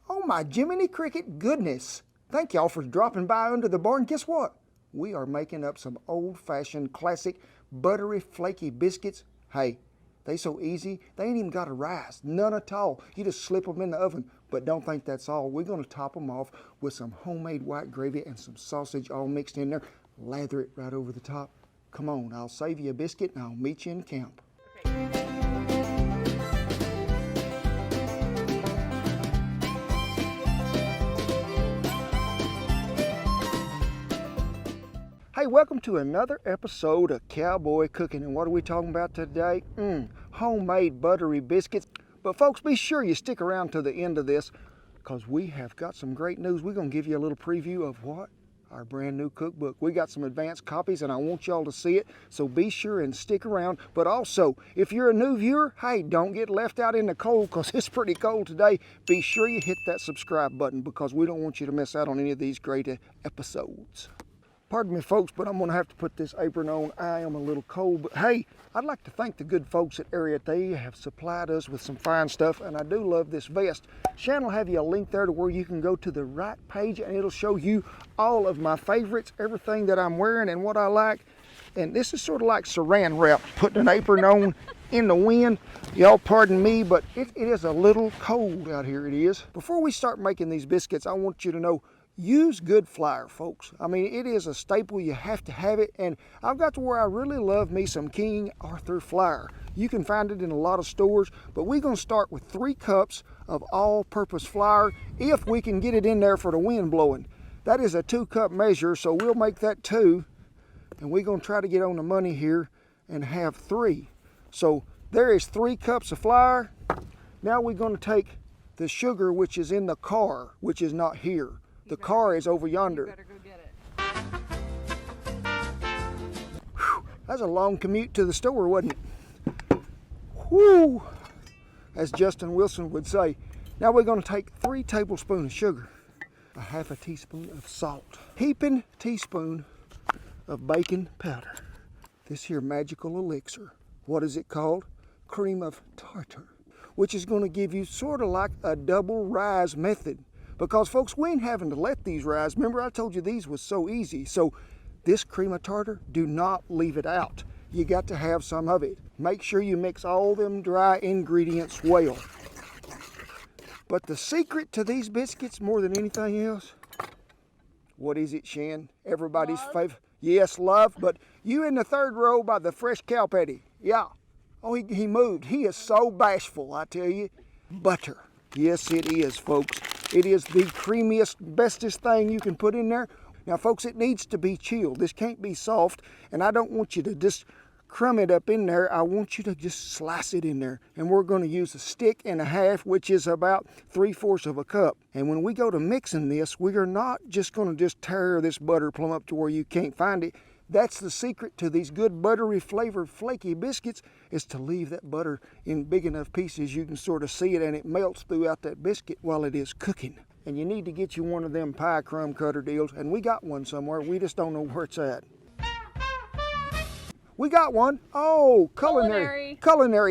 Oh my Jiminy Cricket goodness. Thank y'all for dropping by under the barn. Guess what? We are making up some old-fashioned classic buttery flaky biscuits. Hey, they so easy, they ain't even got to rise, none at all. You just slip them in the oven, but don't think that's all. We're gonna top them off with some homemade white gravy and some sausage all mixed in there. Lather it right over the top. Come on, I'll save you a biscuit and I'll meet you in camp. Hey, welcome to another episode of Cowboy Cooking. And what are we talking about today? Homemade buttery biscuits. But folks, be sure you stick around to the end of this because we have got some great news. We're going to give you a little preview of what? Our brand new cookbook. We got some advanced copies and I want y'all to see it. So be sure and stick around. But also, if you're a new viewer, hey, don't get left out in the cold because it's pretty cold today. Be sure you hit that subscribe button because we don't want you to miss out on any of these great episodes. Pardon me, folks, but I'm going to have to put this apron on. I am a little cold, but hey, I'd like to thank the good folks at Ariat. They have supplied us with some fine stuff, and I do love this vest. Shannon will have you a link there to where you can go to the right page, and it'll show you all of my favorites, everything that I'm wearing and what I like. And this is sort of like saran wrap, putting an apron on in the wind. Y'all pardon me, but it is a little cold out here, it is. Before we start making these biscuits, I want you to know, use good flour, folks. I mean, it is a staple. You have to have it. And I've got to where I really love me some King Arthur flour. You can find it in a lot of stores, but we're going to start with 3 cups of all-purpose flour if we can get it in there for the wind blowing. That is a 2-cup measure, so we'll make that 2. And we're going to try to get on the money here and have 3. So there is 3 cups of flour. Now we're going to take the sugar, which is in the car, which is not here. The car is over yonder. You better go get it. Whew, that's a long commute to the store, wasn't it? Whew, as Justin Wilson would say. Now we're going to take 3 tablespoons of sugar, a 1/2 teaspoon of salt, heaping teaspoon of baking powder. This here magical elixir. What is it called? Cream of tartar, which is going to give you sort of like a double rise method. Because folks, we ain't having to let these rise. Remember I told you these was so easy. So this cream of tartar, do not leave it out. You got to have some of it. Make sure you mix all them dry ingredients well. But the secret to these biscuits more than anything else, what is it, Shan? Everybody's favorite. Yes, love. But you in the 3rd row by the fresh cow patty. Yeah. Oh, he moved. He is so bashful, I tell you. Butter. Yes, it is, folks. It is the creamiest, bestest thing you can put in there. Now, folks, it needs to be chilled. This can't be soft, and I don't want you to just crumb it up in there. I want you to just slice it in there. And we're going to use a 1.5 sticks, which is about 3/4 of a cup. And when we go to mixing this, we are not just going to just tear this butter plumb up to where you can't find it. That's the secret to these good buttery flavored flaky biscuits, is to leave that butter in big enough pieces you can sort of see it and it melts throughout that biscuit while it is cooking. And you need to get you one of them pie crumb cutter deals, and we got one somewhere. We just don't know where it's at. We got one. Oh, Culinary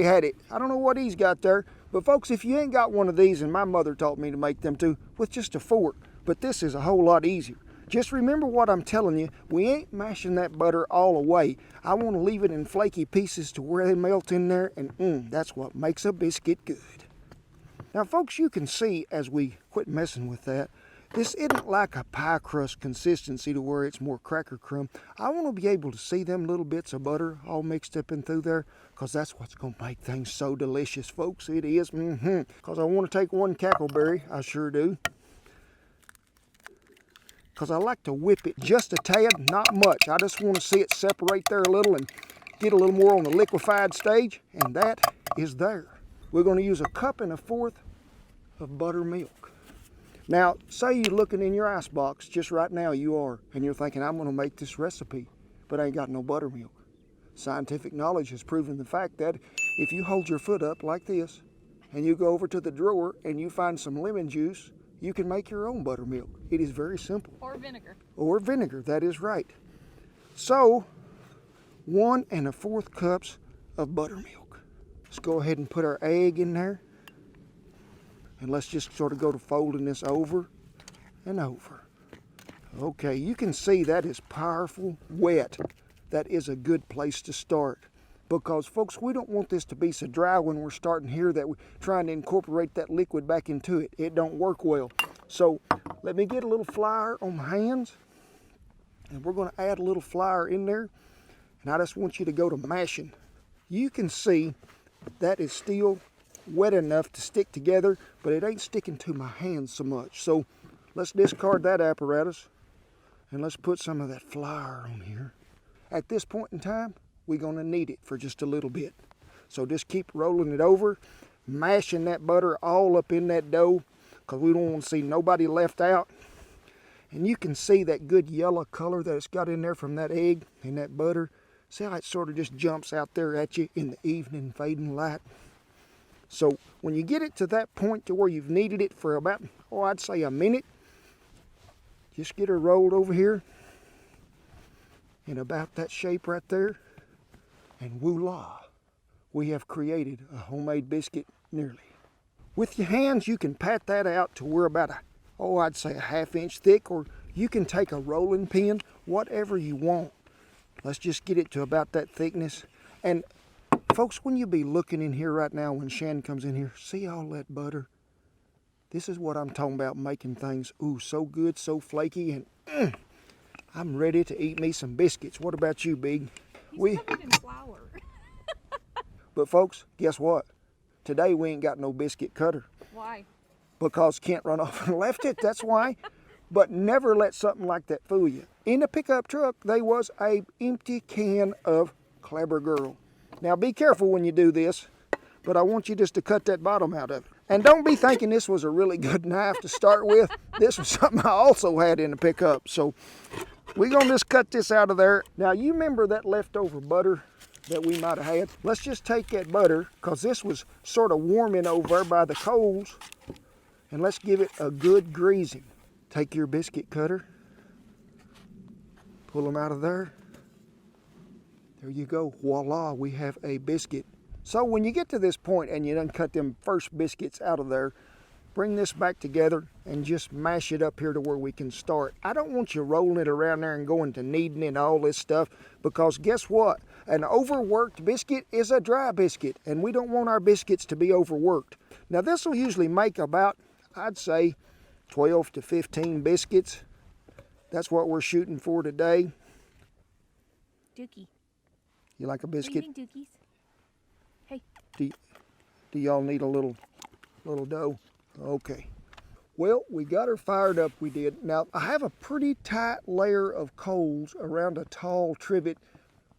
had it. I don't know what he's got there. But folks, if you ain't got one of these, and my mother taught me to make them too, with just a fork. But this is a whole lot easier. Just remember what I'm telling you. We ain't mashing that butter all away. I want to leave it in flaky pieces to where they melt in there, and that's what makes a biscuit good. Now, folks, you can see as we quit messing with that, this isn't like a pie crust consistency to where it's more cracker crumb. I want to be able to see them little bits of butter all mixed up in through there, because that's what's going to make things so delicious, folks. It is. Because I want to take 1 cackleberry. I sure do. Because I like to whip it just a tad, not much. I just want to see it separate there a little and get a little more on the liquefied stage, and that is there. We're going to use 1.25 cups of buttermilk. Now, say you're looking in your icebox just right now, you are, and you're thinking, I'm going to make this recipe, but I ain't got no buttermilk. Scientific knowledge has proven the fact that if you hold your foot up like this, and you go over to the drawer and you find some lemon juice, you can make your own buttermilk. It is very simple. Or vinegar. Or vinegar, that is right. So, 1.25 cups of buttermilk. Let's go ahead and put our egg in there. And let's just sort of go to folding this over and over. Okay, you can see that is powerful wet. That is a good place to start. Because folks, we don't want this to be so dry when we're starting here that we're trying to incorporate that liquid back into it. It don't work well. So let me get a little flour on my hands, and we're going to add a little flour in there. And I just want you to go to mashing. You can see that is still wet enough to stick together, but it ain't sticking to my hands so much. So let's discard that apparatus and let's put some of that flour on here. At this point in time, we're going to knead it for just a little bit. So just keep rolling it over, mashing that butter all up in that dough, because we don't want to see nobody left out. And you can see that good yellow color that it's got in there from that egg and that butter. See how it sort of just jumps out there at you in the evening fading light. So when you get it to that point to where you've kneaded it for about, I'd say a minute, just get her rolled over here in about that shape right there. And voila, we have created a homemade biscuit nearly. With your hands, you can pat that out to where about I'd say a ½ inch thick, or you can take a rolling pin, whatever you want. Let's just get it to about that thickness. And folks, when you be looking in here right now, when Shannon comes in here, see all that butter? This is what I'm talking about, making things, so good, so flaky, and I'm ready to eat me some biscuits. What about you, Big? He's covered in flour. But folks, guess what? Today we ain't got no biscuit cutter. Why? Because Kent run off and left it, that's why. But never let something like that fool you. In the pickup truck, there was a empty can of Clever Girl. Now be careful when you do this, but I want you just to cut that bottom out of it. And don't be thinking this was a really good knife to start with. This was something I also had in the pickup. So we're gonna just cut this out of there. Now you remember that leftover butter that we might have had? Let's just take that butter, because this was sort of warming over by the coals, and let's give it a good greasing. Take your biscuit cutter, pull them out of there. There you go, voila, we have a biscuit. So when you get to this point and you done cut them first biscuits out of there, bring this back together and just mash it up here to where we can start. I don't want you rolling it around there and going to kneading and all this stuff, because guess what? An overworked biscuit is a dry biscuit, and we don't want our biscuits to be overworked. Now this will usually make about, I'd say, 12 to 15 biscuits. That's what we're shooting for today. Dookie. You like a What do you biscuit? think, Dookies? Hey. Do y'all need a little dough? Okay. Well, we got her fired up, we did. Now, I have a pretty tight layer of coals around a tall trivet,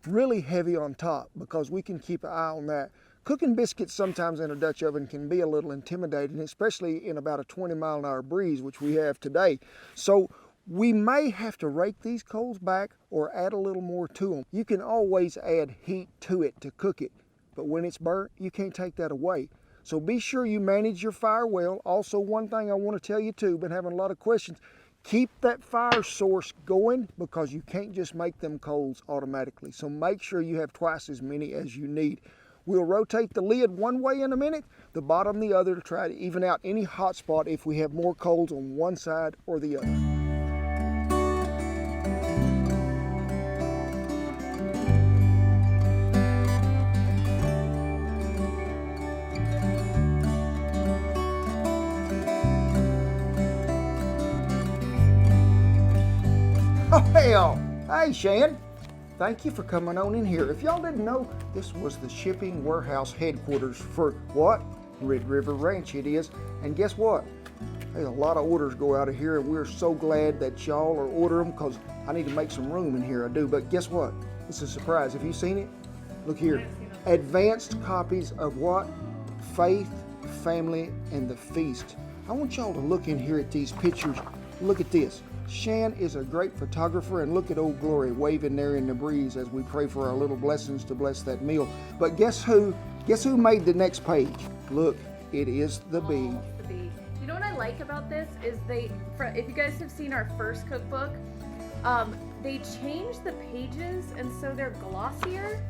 really heavy on top, because we can keep an eye on that. Cooking biscuits sometimes in a Dutch oven can be a little intimidating, especially in about a 20-mile-an-hour breeze, which we have today. So we may have to rake these coals back or add a little more to them. You can always add heat to it to cook it, but when it's burnt, you can't take that away. So be sure you manage your fire well. Also, one thing I want to tell you too, been having a lot of questions, keep that fire source going, because you can't just make them coals automatically. So make sure you have twice as many as you need. We'll rotate the lid one way in a minute, the bottom the other, to try to even out any hot spot if we have more coals on one side or the other. Oh hell, hey Shan. Thank you for coming on in here. If y'all didn't know, this was the shipping warehouse headquarters for what? Red River Ranch it is. And guess what? There's a lot of orders go out of here, and we're so glad that y'all are ordering them, because I need to make some room in here, I do. But guess what? It's a surprise. Have you seen it? Look here. Advanced copies of what? Faith, Family, and the Feast. I want y'all to look in here at these pictures. Look at this. Shan is a great photographer, and look at Old Glory waving there in the breeze as we pray for our little blessings to bless that meal. But guess who? Guess who made the next page? Look, it is the bee. The bee. You know what I like about this is if you guys have seen our first cookbook, they changed the pages, and so they're glossier,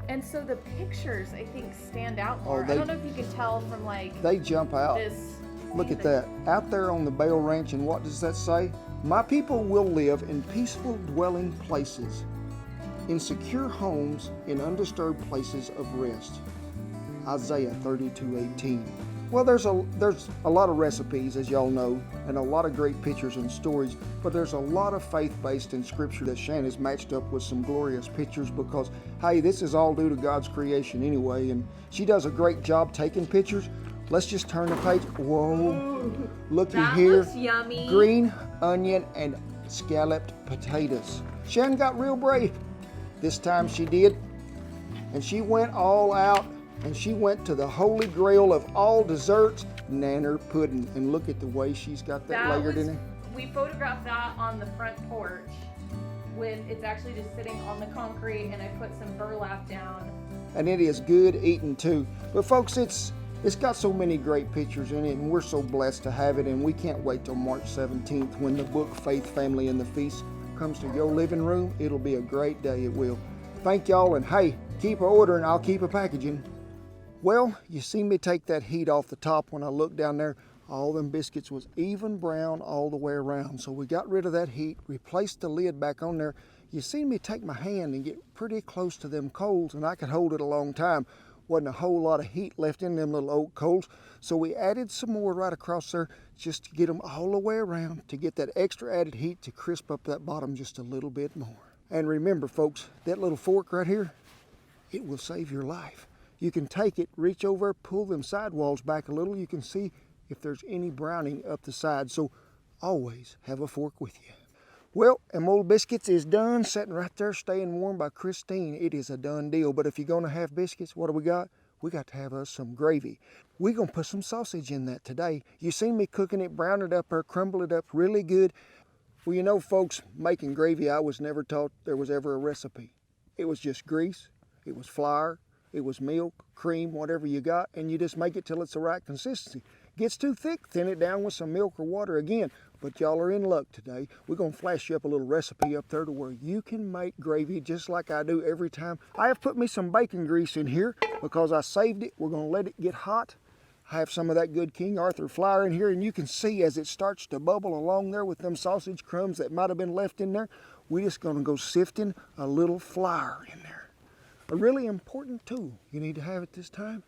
and so the pictures I think stand out more. I don't know if you can tell from like they jump out. This Look at that, out there on the Bale Ranch, and what does that say? My people will live in peaceful dwelling places, in secure homes, in undisturbed places of rest. Isaiah 32:18. Well, there's a lot of recipes, as y'all know, and a lot of great pictures and stories, but there's a lot of faith-based in Scripture that Shanna's matched up with some glorious pictures because, hey, this is all due to God's creation anyway, and she does a great job taking pictures. Let's just turn the page. Whoa, looky here. Looks yummy. Green onion and scalloped potatoes. Shannon got real brave. This time she did, and she went all out. And she went to the holy grail of all desserts, nanner pudding. And look at the way she's got that layered in there. We photographed that on the front porch it's actually just sitting on the concrete, and I put some burlap down. And it is good eating too. But folks, it's got so many great pictures in it, and we're so blessed to have it, and we can't wait till March 17th when the book Faith, Family, and the Feast comes to your living room. It'll be a great day, it will. Thank y'all, and hey, keep ordering, I'll keep a packaging. Well, you see me take that heat off the top. When I looked down there, all them biscuits was even brown all the way around. So we got rid of that heat, replaced the lid back on there. You see me take my hand and get pretty close to them coals, and I could hold it a long time. Wasn't a whole lot of heat left in them little oak coals. So we added some more right across there just to get them all the way around, to get that extra added heat to crisp up that bottom just a little bit more. And remember, folks, that little fork right here, it will save your life. You can take it, reach over, pull them sidewalls back a little. You can see if there's any browning up the side. So always have a fork with you. Well, them old biscuits is done, sitting right there, staying warm by Christine. It is a done deal. But if you're going to have biscuits, what do we got? We got to have us some gravy. We're going to put some sausage in that today. You seen me cooking it, brown it up or crumble it up really good. Well, you know, folks, making gravy, I was never taught there was ever a recipe. It was just grease, it was flour, it was milk, cream, whatever you got, and you just make it till it's the right consistency. Gets too thick, thin it down with some milk or water again. But y'all are in luck today. We're going to flash you up a little recipe up there to where you can make gravy just like I do every time. I have put me some bacon grease in here because I saved it. We're going to let it get hot. I have some of that good King Arthur flour in here, and you can see as it starts to bubble along there with them sausage crumbs that might have been left in there, we're just going to go sifting a little flour in there. A really important tool you need to have at this time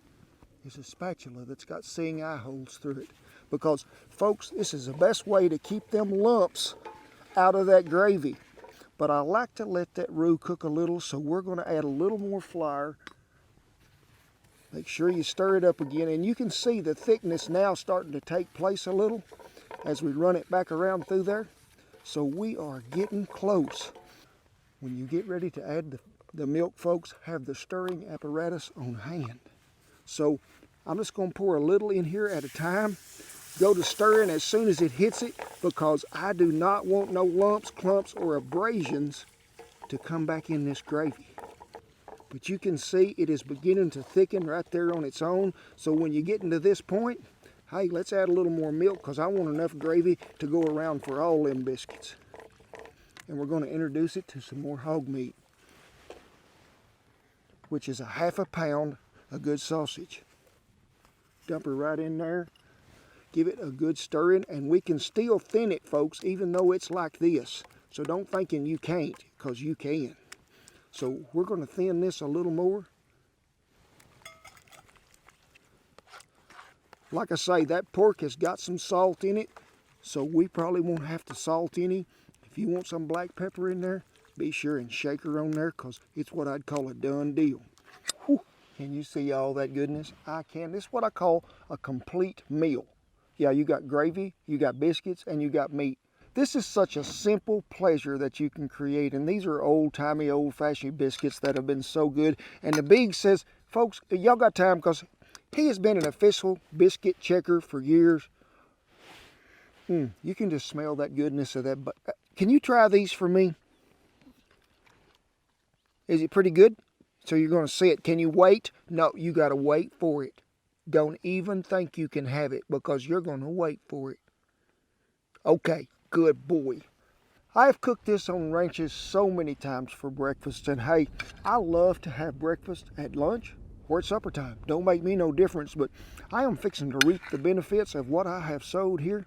is a spatula that's got seeing eye holes through it. Because, folks, this is the best way to keep them lumps out of that gravy. But I like to let that roux cook a little, so we're going to add a little more flour. Make sure you stir it up again, and you can see the thickness now starting to take place a little as we run it back around through there. So we are getting close. When you get ready to add the milk, folks, have the stirring apparatus on hand. So I'm just going to pour a little in here at a time. Go to stirring as soon as it hits it, because I do not want no lumps, clumps, or abrasions to come back in this gravy. But you can see it is beginning to thicken right there on its own. So when you get into this point, hey, let's add a little more milk, because I want enough gravy to go around for all them biscuits. And we're going to introduce it to some more hog meat, which is a ½ pound of good sausage. Dump her right in there. Give it a good stirring, and we can still thin it, folks, even though it's like this. So don't thinking you can't, because you can. So we're going to thin this a little more. Like I say, that pork has got some salt in it, so we probably won't have to salt any. If you want some black pepper in there, be sure and shake her on there, because it's what I'd call a done deal. Whew. Can you see all that goodness? I can. This is what I call a complete meal. Yeah, you got gravy, you got biscuits, and you got meat. This is such a simple pleasure that you can create, and these are old-timey, old-fashioned biscuits that have been so good. And the Big says, folks, y'all got time, because he has been an official biscuit checker for years. You can just smell that goodness of that. Can you try these for me? Is it pretty good? So you're going to see it. Can you wait? No, you got to wait for it. Don't even think you can have it, because you're going to wait for it. Okay, good boy. I have cooked this on ranches so many times for breakfast, and hey, I love to have breakfast at lunch or it's supper time. Don't make me no difference, but I am fixing to reap the benefits of what I have sowed here.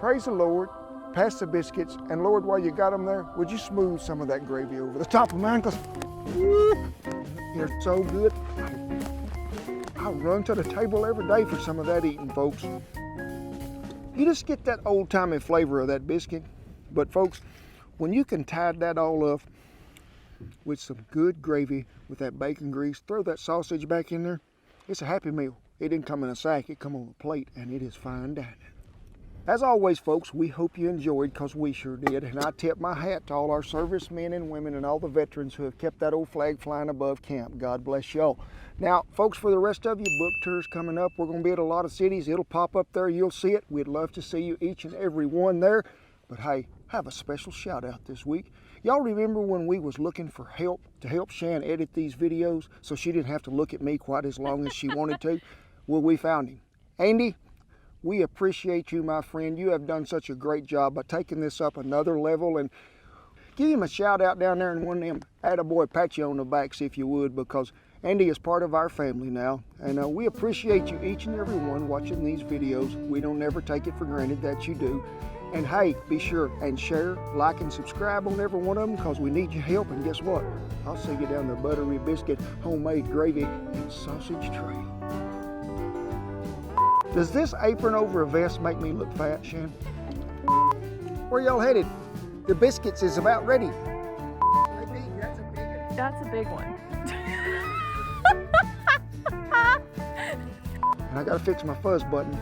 Praise the Lord. Pass the biscuits, and Lord, while you got them there, would you smooth some of that gravy over the top of mine? Because they're so good. I run to the table every day for some of that eating, folks. You just get that old-timey flavor of that biscuit. But folks, when you can tie that all up with some good gravy, with that bacon grease, throw that sausage back in there, it's a happy meal. It didn't come in a sack, it come on a plate, and it is fine dining. As always, folks, we hope you enjoyed, because we sure did. And I tip my hat to all our servicemen and women and all the veterans who have kept that old flag flying above camp. God bless y'all. Now, folks, for the rest of you, book tours coming up. We're going to be at a lot of cities. It'll pop up there. You'll see it. We'd love to see you, each and every one there. But hey, have a special shout out this week. Y'all remember when we was looking for help to help Shan edit these videos so she didn't have to look at me quite as long as she wanted to? Well, we found him. Andy, we appreciate you, my friend. You have done such a great job by taking this up another level, and give him a shout out down there and one of them attaboy pat you on the backs if you would, because Andy is part of our family now, and we appreciate you, each and every one, watching these videos. We don't ever take it for granted that you do. And hey, be sure and share, like, and subscribe on every one of them, because we need your help. And guess what? I'll see you down the buttery biscuit, homemade gravy, and sausage trail. Does this apron over a vest make me look fat, Shan? Where y'all headed? The biscuits is about ready. That's a big one. And I gotta fix my fuzz button.